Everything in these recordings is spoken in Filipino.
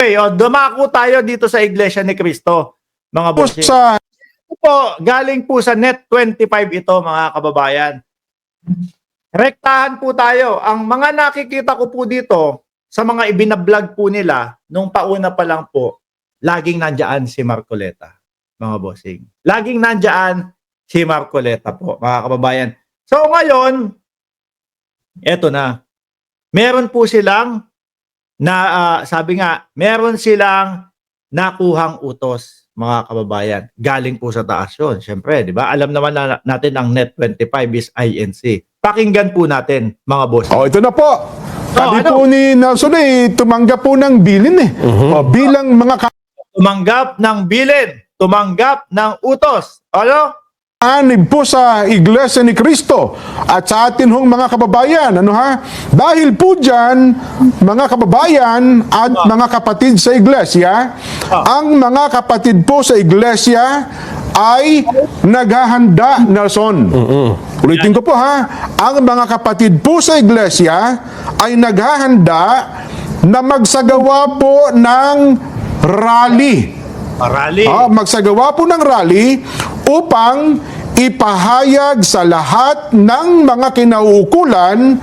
Okay, dumako tayo dito sa Iglesia ni Cristo, mga bossing. Ito po, galing po sa Net25 ito, mga kababayan. Rektahan po tayo. Ang mga nakikita ko po dito, sa mga ibinablog po nila, nung pauna pa lang po, laging nandiyan si Marcoleta, mga bossing. Laging nandiyan si Marcoleta po, mga kababayan. So ngayon, eto na. Meron po silang sabi nga, meron silang nakuhang utos, mga kababayan. Galing po sa taas yun. Siyempre, di ba? Alam naman natin ang Net25 is INC. Pakinggan po natin, mga boss. Ito na po. Sabi po ni Nelson tumanggap po ng bilin bilang mga tumanggap ng bilin, tumanggap ng utos. Ano? anib po sa Iglesia ni Cristo at sa atin hong mga kababayan. Dahil po dyan, mga kababayan at mga kapatid sa Iglesia, ang mga kapatid po sa Iglesia ay naghahanda, Nelson. Ulitin ko po ang mga kapatid po sa Iglesia ay naghahanda na magsagawa po ng rally. Magsagawa po ng rally upang ipahayag sa lahat ng mga kinauukulan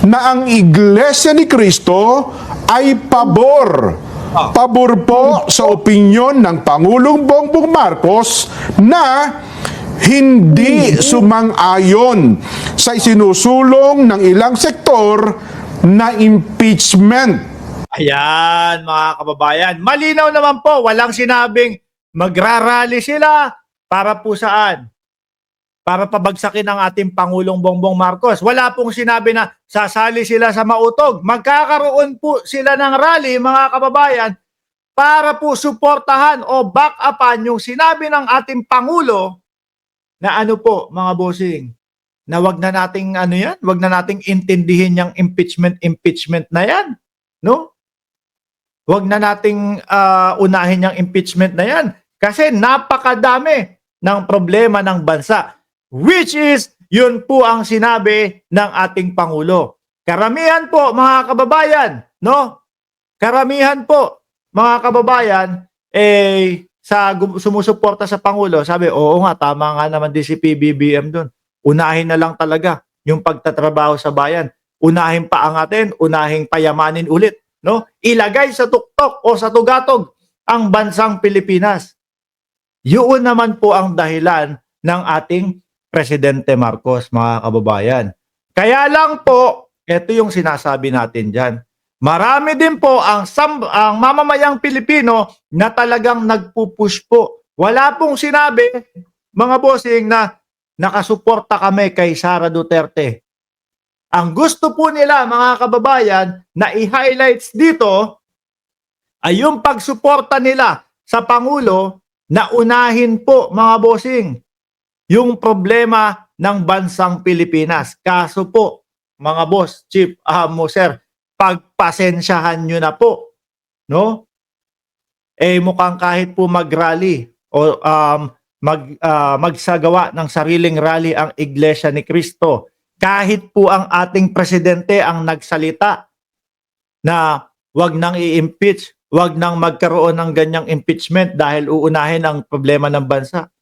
na ang Iglesia ni Cristo ay pabor. Pabor po sa opinyon ng Pangulong Bongbong Marcos na hindi sumang-ayon sa isinusulong ng ilang sektor na impeachment. Ayan, mga kababayan. Malinaw naman po, walang sinabing magrarally sila para po saan? Para pabagsakin ang ating Pangulong Bongbong Marcos. Wala pong sinabi na sasali sila sa mautog. Magkakaroon po sila ng rally, mga kababayan, para po suportahan o back upan yung sinabi ng ating Pangulo na ano po, mga bossing, na wag na nating wag na nating intindihin yung impeachment na yan. No? Wag na nating unahin yung impeachment na yan. Kasi napakadami ng problema ng bansa. Which is, yun po ang sinabi ng ating Pangulo. Karamihan po, mga kababayan, no? Karamihan po, mga kababayan, sumusuporta sa Pangulo, sabi, oo nga, tama nga naman din si PBBM dun. Unahin na lang talaga yung pagtatrabaho sa bayan. Unahin pa angatin, unahin payamanin ulit. No? Ilagay sa tuktok o sa tugatog ang bansang Pilipinas. Yun naman po ang dahilan ng ating Presidente Marcos, mga kababayan. Kaya lang po, ito yung sinasabi natin dyan. Marami din po ang mamamayang Pilipino na talagang nagpupush po. Wala pong sinabi, mga bossing, na nakasuporta kami kay Sara Duterte. Ang gusto po nila, mga kababayan, na i-highlights dito ay yung pagsuporta nila sa Pangulo na unahin po, mga bossing, yung problema ng bansang Pilipinas. Kaso po, mga boss, Chief Sir, pagpasensyahan nyo na po. No? Mukhang kahit po mag-rally o magsagawa ng sariling rally ang Iglesia ni Cristo, kahit po ang ating presidente ang nagsalita na wag nang i-impeach, wag nang magkaroon ng ganyang impeachment dahil uunahin ang problema ng bansa,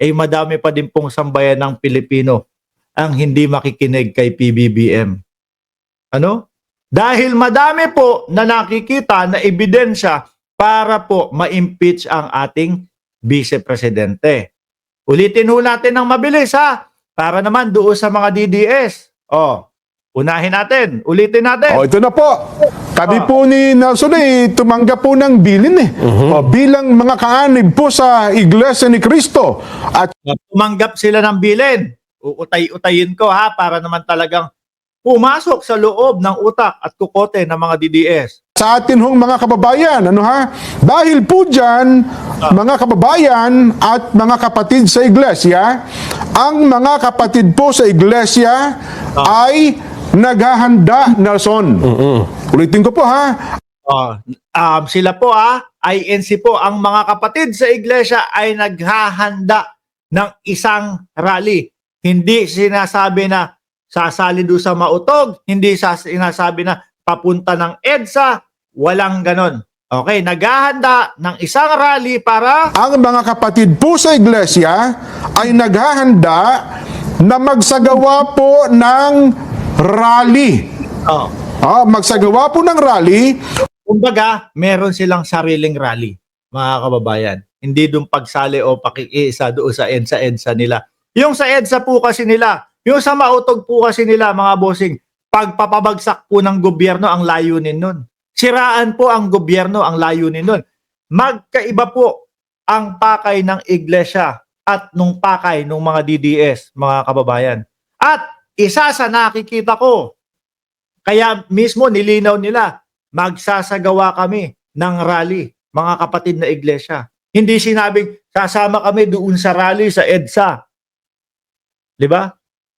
madami pa din pong sambayan ng Pilipino ang hindi makikinig kay PBBM. Ano? Dahil madami po na nakikita na ebidensya para po ma-impeach ang ating vice-presidente. Ulitin ho natin ng mabilis para naman doon sa mga DDS. Unahin natin. Ulitin natin. Ito na po. Sabi po ni Nelson tumanggap po ng bilin bilang mga kaanib po sa Iglesia ni Cristo. At tumanggap sila ng bilin. Uutay-utayin ko para naman talagang pumasok sa loob ng utak at kukote ng mga DDS. Sa atin hong mga kababayan, dahil po dyan, mga kababayan at mga kapatid sa Iglesia, ang mga kapatid po sa Iglesia ay naghahanda, Nelson. Ulitin ko po sila po INC po, ang mga kapatid sa Iglesia ay naghahanda ng isang rally. Hindi sinasabi na sasali doon sa mautog, hindi sinasabi na papunta ng EDSA, walang ganon. Okay, naghahanda ng isang rally para Ang mga kapatid po sa iglesia ay naghahanda na magsagawa po ng rally. oh, Magsagawa po ng rally. kumbaga, meron silang sariling rally, mga kababayan. Hindi doon pagsali o pakikiisa doon sa EDSA nila. Yung sa EDSA po kasi nila, yung sa mautog po kasi nila, mga bossing, pagpapabagsak po ng gobyerno ang layunin nun. Siraan po ang gobyerno ang layunin nun. Magkaiba po ang pakay ng iglesia at nung pakay ng mga DDS, mga kababayan. At isa sa nakikita ko, kaya mismo nilinaw nila, magsasagawa kami ng rally, mga kapatid na iglesia. Hindi sinabing sasama kami doon sa rally sa EDSA. 'Di ba?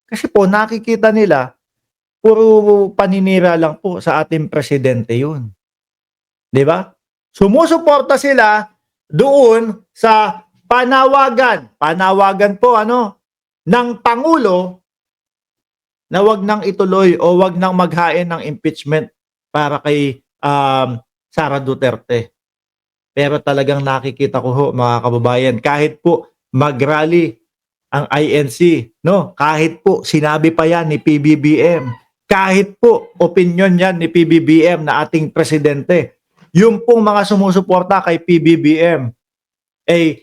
Kasi po nakikita nila puro paninira lang po sa ating presidente 'yun. 'Di ba? Sumusuporta sila doon sa panawagan po ng pangulo na wag nang ituloy o wag nang maghain ng impeachment para kay Sara Duterte. Pero talagang nakikita ko ho, mga kababayan, kahit po mag-rally ang INC, no? Kahit po sinabi pa yan ni PBBM, kahit po opinion yan ni PBBM na ating presidente, yung pong mga sumusuporta kay PBBM,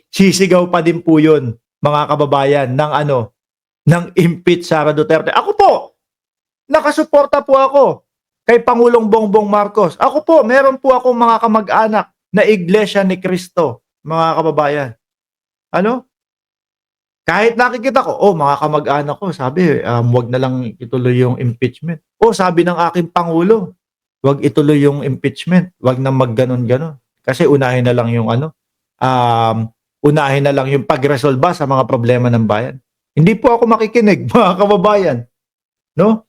sisigaw pa din po yun, mga kababayan, ng impeach Sara Duterte. Ako po, nakasuporta po ako kay Pangulong Bongbong Marcos. Ako po, meron po ako mga kamag-anak na Iglesia ni Cristo, mga kababayan. Kahit nakikita ko, mga kamag-anak ko, sabi, wag na lang ituloy yung impeachment. Sabi ng aking Pangulo, wag ituloy yung impeachment, wag na magganon-ganon. Kasi unahin na lang yung unahin na lang yung pagresolba sa mga problema ng bayan. Hindi po ako makikinig, mga kababayan. No?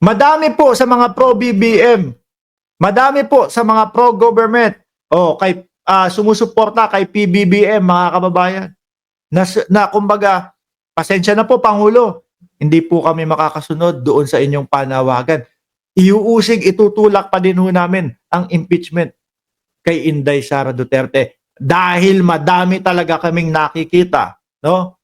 Madami po sa mga pro-BBM, madami po sa mga pro-government, kay sumusuporta kay PBBM, mga kababayan. Na kumbaga, pasensya na po Pangulo, hindi po kami makakasunod doon sa inyong panawagan. Iuusig, itutulak pa din ho namin ang impeachment kay Inday Sara Duterte dahil madami talaga kaming nakikita, no?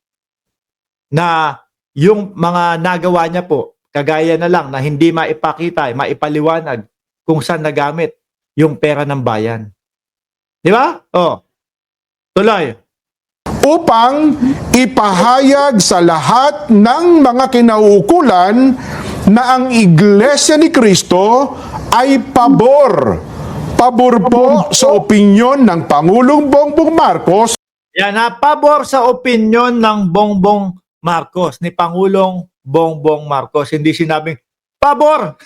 Na yung mga nagawa niya po, kagaya na lang na hindi maipakita, maipaliwanag kung saan nagamit yung pera ng bayan. Di ba? Tuloy. Upang ipahayag sa lahat ng mga kinauukulan na ang Iglesia ni Cristo ay pabor. Pabor po sa opinyon ng Pangulong Bongbong Marcos. Yan, pabor sa opinyon ng Bongbong Marcos, ni Pangulong Bongbong Marcos. Hindi sinabing pabor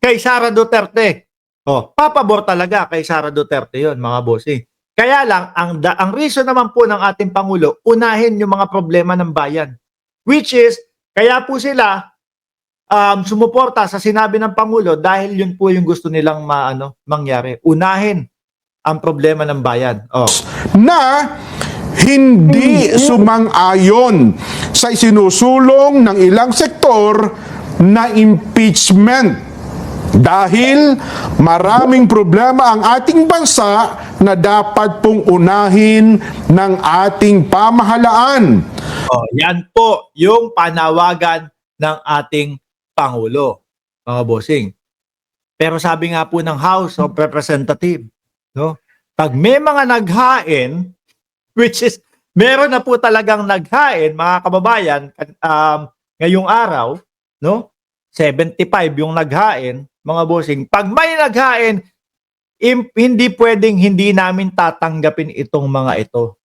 kay Sara Duterte. Papabor talaga kay Sara Duterte yon, mga bossing. Kaya lang, ang reason naman po ng ating Pangulo, unahin yung mga problema ng bayan. Which is, kaya po sila sumuporta sa sinabi ng Pangulo dahil yun po yung gusto nilang mangyari. Unahin ang problema ng bayan. Na hindi sumang-ayon sa isinusulong ng ilang sektor na impeachment. Dahil maraming problema ang ating bansa na dapat pong unahin ng ating pamahalaan. Yan po yung panawagan ng ating Pangulo, mga bossing. Pero sabi nga po ng House of Representatives, no? Pag may mga naghain, which is meron na po talagang naghain, mga kababayan, ngayong araw, no? 75 yung naghain, mga bossing. Pag may naghain, hindi pwedeng hindi namin tatanggapin itong mga ito.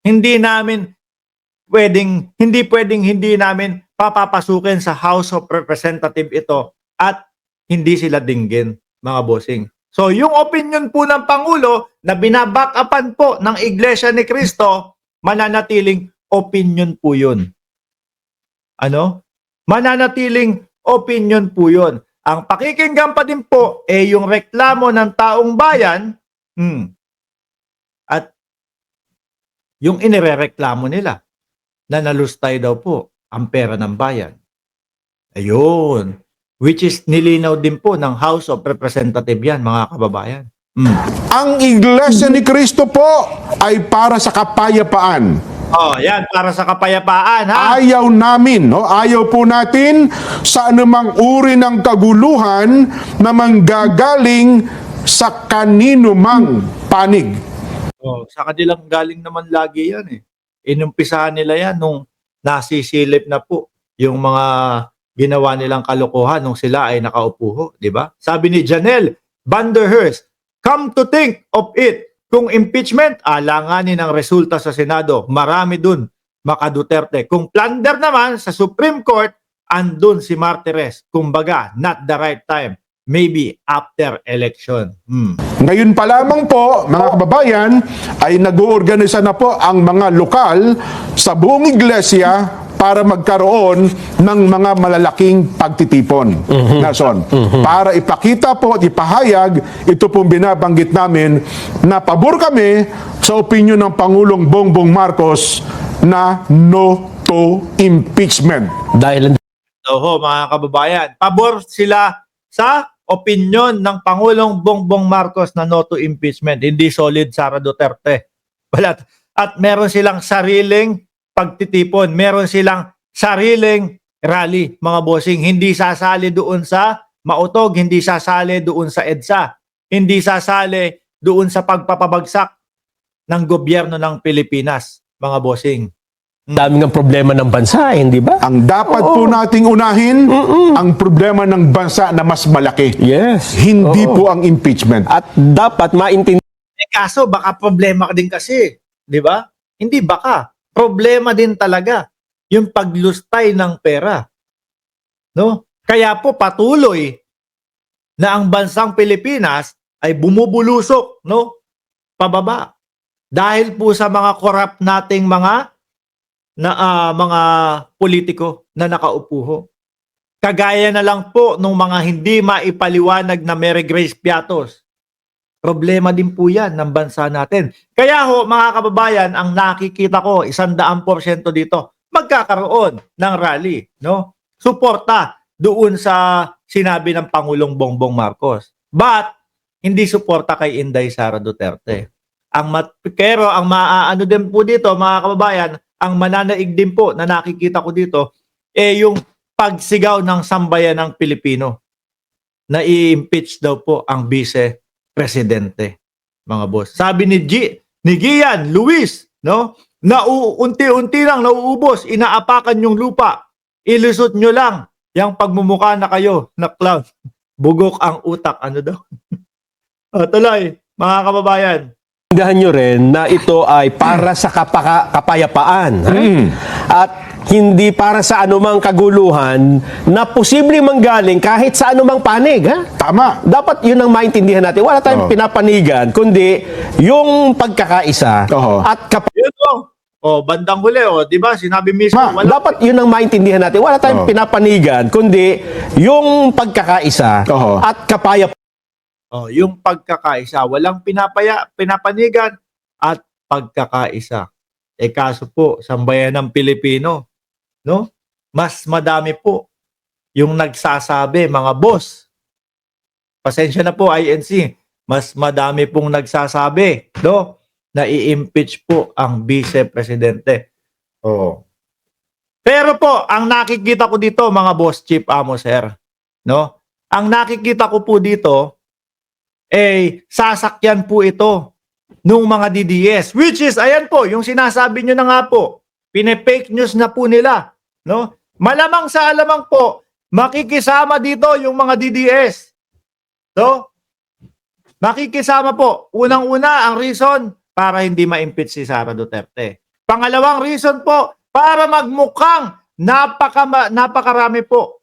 Hindi pwedeng hindi namin papapasukin sa House of Representatives ito at hindi sila dinggin, mga bossing. So, yung opinion po ng Pangulo na binaback-upan po ng Iglesia ni Cristo, mananatiling opinion po yun. Mananatiling opinion po yun. Ang pakikinggan pa din po yung reklamo ng taong bayan at yung inirereklamo nila na nalustay daw po ang pera ng bayan. Ayun. Which is nilinaw din po ng House of Representatives yan, mga kababayan. Mm. Ang Iglesia ni Cristo po ay para sa kapayapaan. Oh, yan, para sa kapayapaan, ha? Ayaw namin, no? Ayaw po natin sa anumang uri ng kaguluhan na manggagaling sa kanino mang panig. Oh, sa kanilang galing naman lagi yan, eh. Inumpisahan nila yan nung nasisilip na po yung mga ginawa nilang kalokohan nung sila ay nakaupo ho, di ba? Sabi ni Janelle Vanderhurst, come to think of it, kung impeachment, alanganin ang resulta sa Senado, marami dun maka-Duterte. Kung plunder naman sa Supreme Court, andun si Martires. Kumbaga, not the right time. Maybe after election. Ngayon pa lamang po, mga kababayan, ay nag-uorganisa na po ang mga lokal sa buong iglesia para magkaroon ng mga malalaking pagtitipon. Nason, para ipakita po at ipahayag, ito pong binabanggit namin na pabor kami sa opinyon ng Pangulong Bongbong Marcos na no to impeachment. Dahil Oho, mga kababayan, pabor sila sa opinion ng Pangulong Bongbong Marcos na no to impeachment. Hindi solid Sara Duterte. At meron silang sariling pagtitipon. Meron silang sariling rally, mga bossing. Hindi sasali doon sa Mautog, hindi sasali doon sa EDSA, hindi sasali doon sa pagpapabagsak ng gobyerno ng Pilipinas, mga bossing. daming ang problema ng bansa, hindi ba? Ang dapat po nating unahin, ang problema ng bansa na mas malaki. Yes. Hindi Oo. po ang impeachment. At dapat maintindihan Kaso baka problema din kasi, di ba? Hindi baka. Problema din talaga yung paglustay ng pera. No? Kaya po patuloy na ang bansang Pilipinas ay bumubulusok, no? Pababa. Dahil po sa mga corrupt nating mga politiko na nakaupo ho. Kagaya na lang po nung mga hindi maipaliwanag na Mary Grace Piatos. Problema din po yan ng bansa natin. Kaya ho, mga kababayan, ang nakikita ko, 100% dito, magkakaroon ng rally, no? Suporta doon sa sinabi ng Pangulong Bongbong Marcos. But, hindi suporta kay Inday Sara Duterte. Pero ang maaano din po dito, mga kababayan, ang mananaig din po na nakikita ko dito, yung pagsigaw ng sambayan ng Pilipino na i-impeach daw po ang vice-presidente, mga boss. Sabi ni Gian Luis, no? Na unti-unti lang nauubos, inaapakan yung lupa. Ilusot nyo lang yung pagmumukha na kayo na clown. Bugok ang utak. Ano daw? Tuloy, mga kababayan. nyo rin na ito ay para sa kapayapaan. Ha? At hindi para sa anumang kaguluhan na posibleng manggaling kahit sa anumang panig. Ha? Tama. Dapat yun ang maintindihan natin. Wala tayong pinapanigan, kundi yung pagkakaisa Oo. at Yun po. Bandang huli, di ba? Sinabi mismo, wala. dapat yun ang maintindihan natin. Wala tayong Oo. pinapanigan, kundi yung pagkakaisa Oo. at kapayapaan. Yung pagkakaisa, walang pinapanigan at pagkakaisa. Kaso po, sambayan ng Pilipino, no? Mas madami po yung nagsasabi, mga boss. Pasensya na po, INC. Mas madami pong nagsasabi, no? Na i-impeach po ang vice-presidente. Pero po, ang nakikita ko dito, mga boss chief amo, sir, no? Ang nakikita ko po dito, sasakyan po ito nung mga DDS, which is, ayan po, yung sinasabi nyo na nga po, pine-fake news na po nila, no? Malamang sa alamang po, makikisama dito yung mga DDS. No? Makikisama po. Unang-una, ang reason, para hindi ma-impeach si Sara Duterte. Pangalawang reason po, para magmukhang napakarami po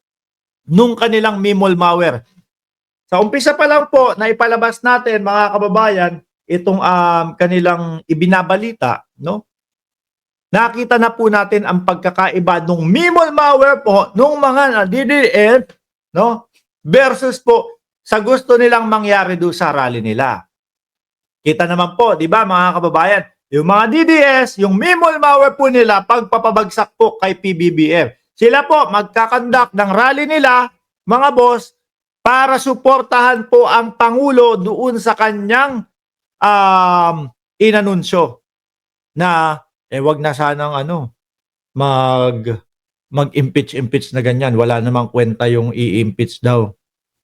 nung kanilang mimol malware. Sa umpisa pa lang po, na ipalabas natin, mga kababayan, itong kanilang ibinabalita, no? Nakita na po natin ang pagkakaiba nung mimol malware po nung mga DDS, no? Versus po sa gusto nilang mangyari do sa rally nila. Kita naman po, di ba, mga kababayan, yung mga DDS, yung mimol malware po nila, pagpapabagsak po kay PBBM. Sila po magkakandak ng rally nila, mga boss, para suportahan po ang Pangulo doon sa kanyang inanunsyo na wag na sanang mag-impeach na ganyan. Wala namang kwenta yung i-impeach daw.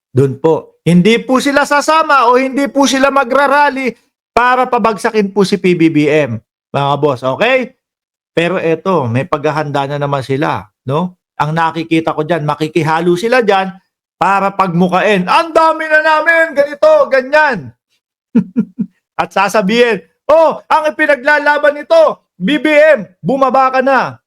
Doon po. Hindi po sila sasama o hindi po sila magrarally para pabagsakin po si PBBM. Mga boss, okay? Pero eto, may paghahanda na naman sila, no? Ang nakikita ko diyan, makikihalo sila diyan para pagmukain. Ang dami na namin, ganito, ganyan. At sasabihin, ang ipinaglalaban nito, BBM, bumaba ka na.